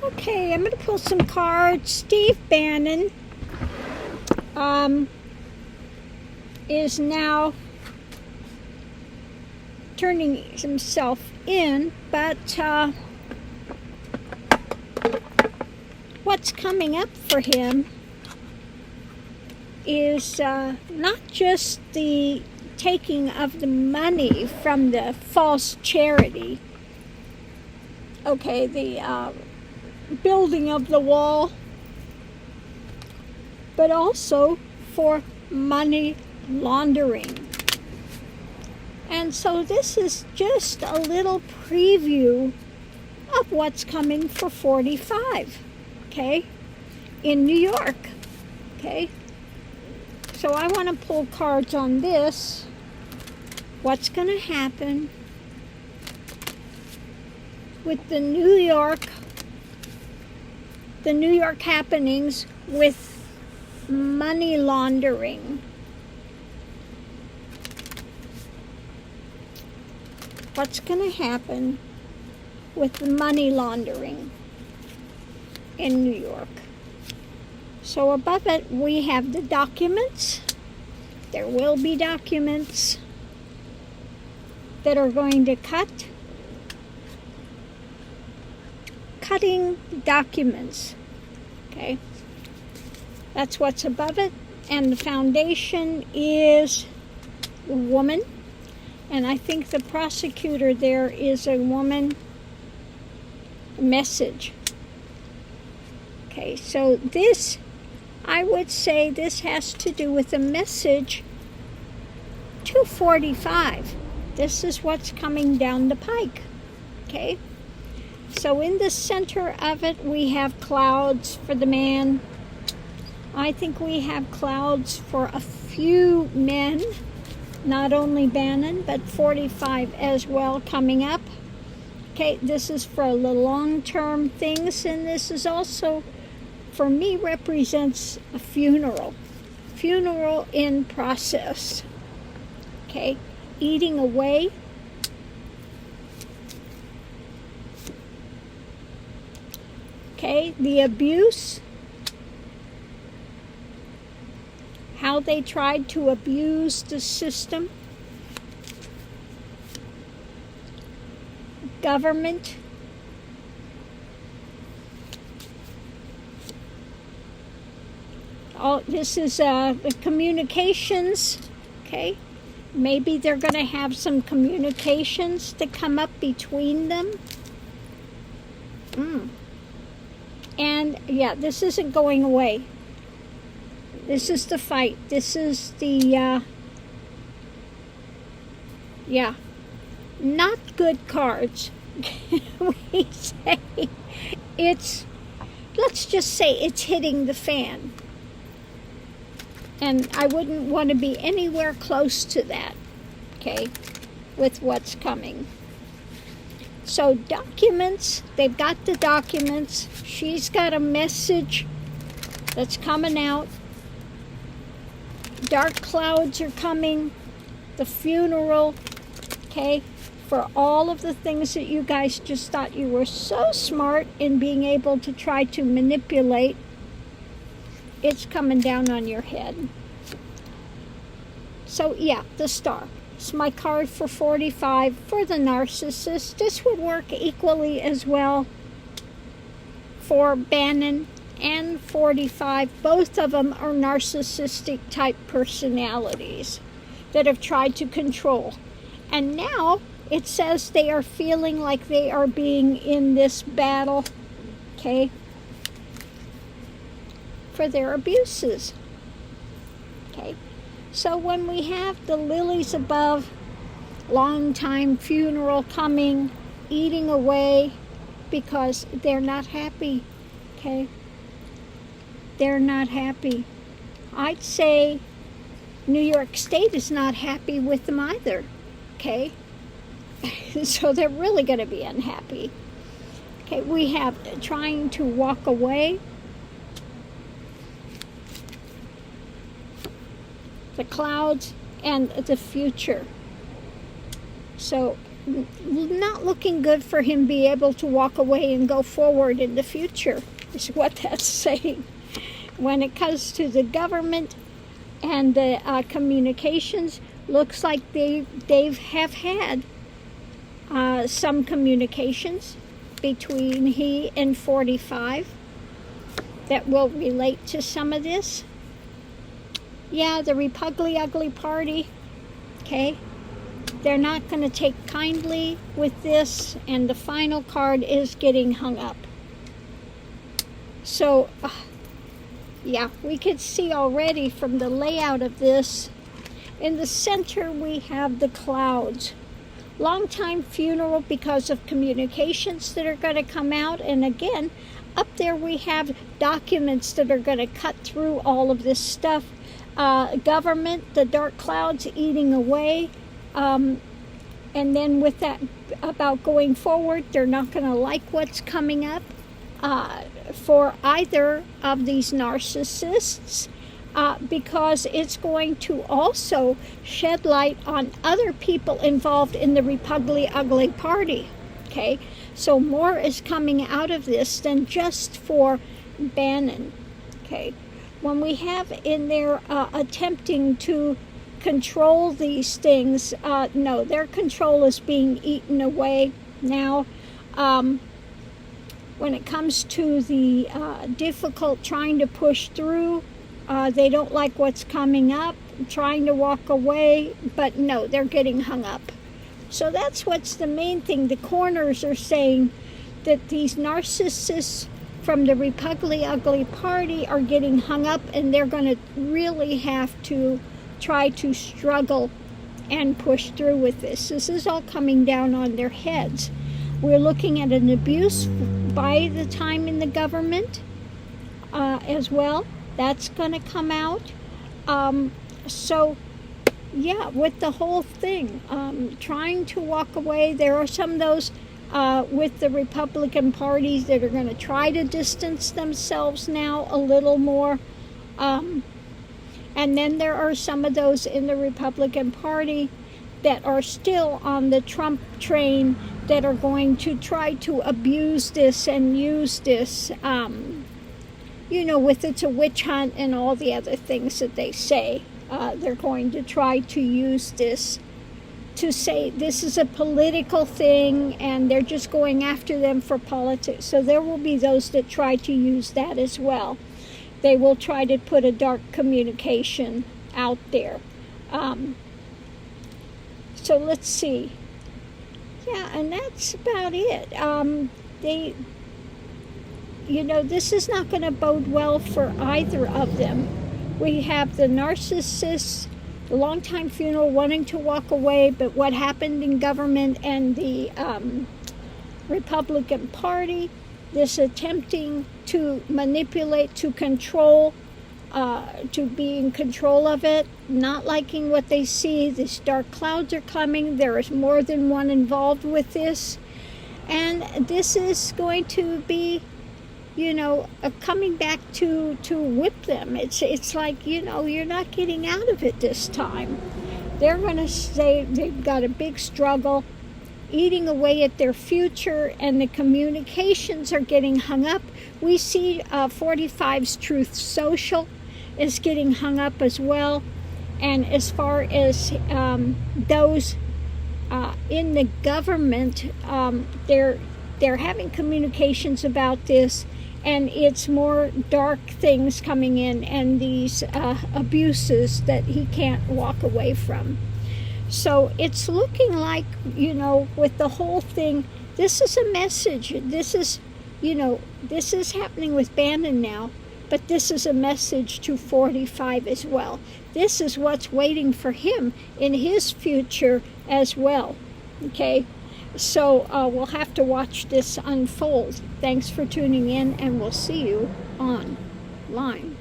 Okay, I'm going to pull some cards. Steve Bannon is now turning himself in, but what's coming up for him is not just the taking of the money from the false charity, okay, the building of the wall, but also for money laundering. And so this is just a little preview of what's coming for 45, okay, in New York, okay. So I want to pull cards on this. What's going to happen with the New York happenings with money laundering? What's going to happen with the money laundering in New York? So above it, we have the documents. There will be documents that are going to cutting documents. Okay, that's what's above it. And the foundation is a woman. And I think the prosecutor there is a woman. Message. Okay, so this, I would say this has to do with a message to 45. This is what's coming down the pike. Okay, so in the center of it, we have clouds for the man. I think we have clouds for a few men, not only Bannon, but 45 as well coming up. Okay, this is for the long-term things, and this is also, for me, represents a funeral in process. Okay, eating away. Okay, the abuse, how they tried to abuse the system. Government. Oh, this is the communications. Okay, maybe they're going to have some communications to come up between them. And yeah, this isn't going away. This is the fight. This is the yeah, not good cards. We say it's, let's just say it's hitting the fan. And I wouldn't want to be anywhere close to that, okay, with what's coming. So documents, they've got the documents. She's got a message that's coming out. Dark clouds are coming. The funeral, okay, for all of the things that you guys just thought you were so smart in being able to try to manipulate. It's coming down on your head. So yeah, the star. It's my card for 45 for the narcissist. This would work equally as well for Bannon and 45. Both of them are narcissistic type personalities that have tried to control. And now it says they are feeling like they are being in this battle, okay, for their abuses. Okay, so when we have the lilies above, long time funeral coming, eating away because they're not happy, okay? They're not happy. I'd say New York State is not happy with them either, okay? So they're really going to be unhappy. Okay, we have trying to walk away. The clouds and the future. So not looking good for him be able to walk away and go forward in the future, is what that's saying. When it comes to the government and the communications, looks like they have had some communications between he and 45 that will relate to some of this. Yeah, the Ugly Party, okay, they're not going to take kindly with this, and the final card is getting hung up. So, yeah, we could see already from the layout of this, in the center we have the clouds. Long time funeral because of communications that are going to come out, and again, up there we have documents that are going to cut through all of this stuff. Government, the dark clouds eating away, and then with that about going forward, they're not going to like what's coming up for either of these narcissists, because it's going to also shed light on other people involved in the Ugly Party. Okay, so more is coming out of this than just for Bannon. Okay, when we have in there attempting to control these things, no, their control is being eaten away now. When it comes to the difficult trying to push through, they don't like what's coming up, trying to walk away, but no, they're getting hung up. So that's what's the main thing. The corners are saying that these narcissists from the Ugly Party are getting hung up, and they're going to really have to try to struggle and push through with this. This is all coming down on their heads. We're looking at an abuse by the time in the government as well. That's going to come out. So, yeah, with the whole thing, trying to walk away. There are some of those with the Republican parties that are going to try to distance themselves now a little more. And then there are some of those in the Republican Party that are still on the Trump train that are going to try to abuse this and use this, with it's a witch hunt and all the other things that they say. They're going to try to use this to say this is a political thing, and they're just going after them for politics. So there will be those that try to use that as well. They will try to put a dark communication out there. So let's see. Yeah, and that's about it. This is not going to bode well for either of them. We have the narcissists, the longtime funeral wanting to walk away, but what happened in government and the Republican Party, this attempting to manipulate, to control, to be in control of it, not liking what they see. These dark clouds are coming. There is more than one involved with this. And this is going to be, coming back to whip them. It's like, you're not getting out of it this time. They're going to say they've got a big struggle, eating away at their future, and the communications are getting hung up. We see 45's Truth Social is getting hung up as well. And as far as those in the government, they're having communications about this, and it's more dark things coming in, and these abuses that he can't walk away from. So it's looking like, with the whole thing, this is a message. This is, this is happening with Bannon now, but this is a message to 45 as well. This is what's waiting for him in his future as well. Okay, so we'll have to watch this unfold. Thanks for tuning in, and we'll see you online.